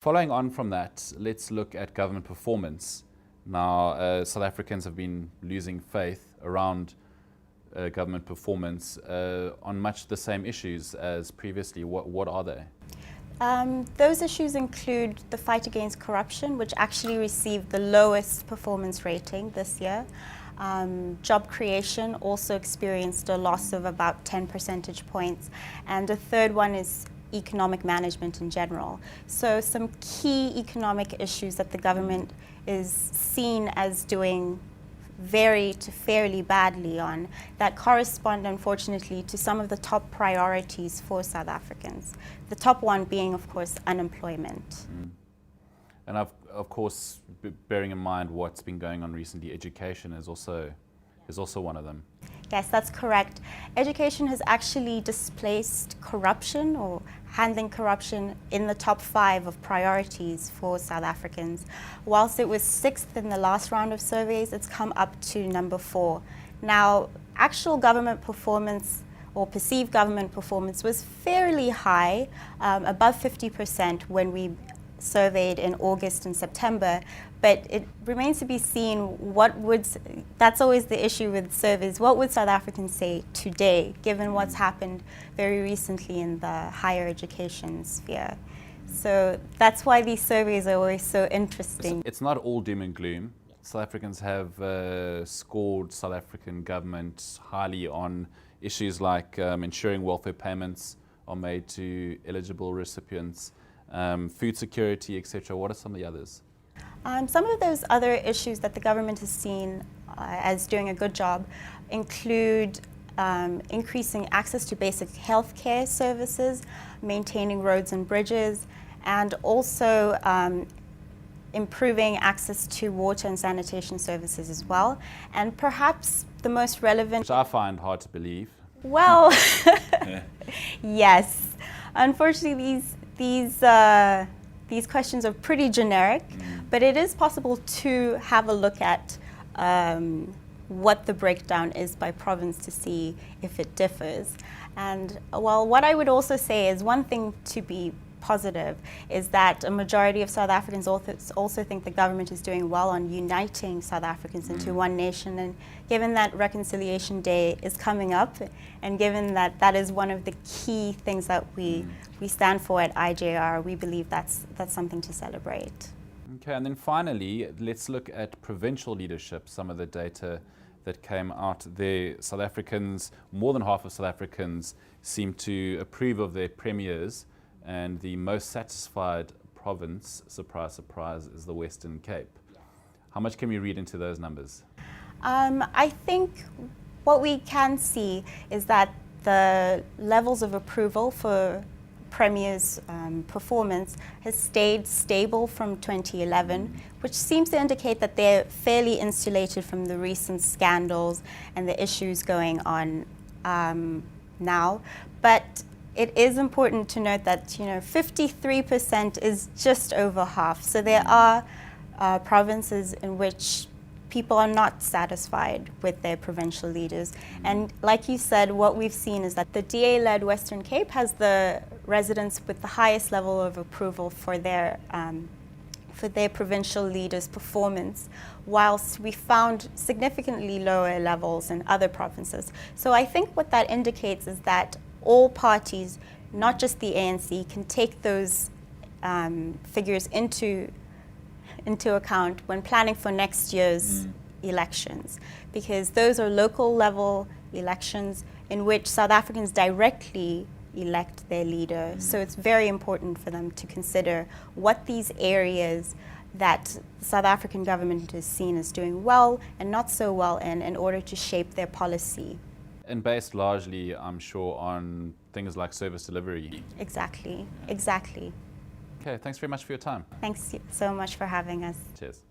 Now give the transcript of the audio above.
Following on from that, let's look at government performance. Now, South Africans have been losing faith around government performance on much the same issues as previously. What are they? Those issues include the fight against corruption, which actually received the lowest performance rating this year. Job creation also experienced a loss of about 10 percentage points. And the third one is economic management in general. So some key economic issues that the government is seen as doing very to fairly badly on that correspond, unfortunately, to some of the top priorities for South Africans. The top one being, of course, unemployment. And of course, bearing in mind what's been going on recently, education is also one of them. Yes, that's correct. Education has actually displaced corruption or handling corruption in the top 5 of priorities for South Africans. Whilst it was 6th in the last round of surveys, it's come up to number 4. Now, actual government performance or perceived government performance was fairly high, above 50% when we surveyed in August and September, but it remains to be seen that's always the issue with surveys. What would South Africans say today, given what's happened very recently in the higher education sphere? So that's why these surveys are always so interesting. It's not all doom and gloom. South Africans have scored South African government highly on issues like ensuring welfare payments are made to eligible recipients, food security, etc. What are some of the others? Some of those other issues that the government has seen as doing a good job include increasing access to basic healthcare services, maintaining roads and bridges, and also improving access to water and sanitation services as well. And perhaps the most relevant... Which I find hard to believe. Well, yes. Unfortunately, these questions are pretty generic, but it is possible to have a look at what the breakdown is by province to see if it differs. And well, what I would also say is one thing to be positive is that a majority of South Africans also think the government is doing well on uniting South Africans into one nation. And given that Reconciliation Day is coming up, and given that that is one of the key things that we stand for at IJR, we believe that's something to celebrate. Okay, and then finally, let's look at provincial leadership, some of the data that came out there. South Africans, more than half of South Africans seem to approve of their premiers, and the most satisfied province, surprise, surprise, is the Western Cape. How much can we read into those numbers? I think what we can see is that the levels of approval for Premier's performance has stayed stable from 2011, which seems to indicate that they're fairly insulated from the recent scandals and the issues going on now. But it is important to note that 53% is just over half. So there are provinces in which people are not satisfied with their provincial leaders. And like you said, what we've seen is that the DA-led Western Cape has the residents with the highest level of approval for their provincial leaders' performance, whilst we found significantly lower levels in other provinces. So I think what that indicates is that all parties, not just the ANC, can take those figures into account when planning for next year's elections, because those are local level elections in which South Africans directly elect their leader. So it's very important for them to consider what these areas that the South African government is seen as doing well and not so well in order to shape their policy. And based largely, I'm sure, on things like service delivery. Exactly. Okay, thanks very much for your time. Thanks so much for having us. Cheers.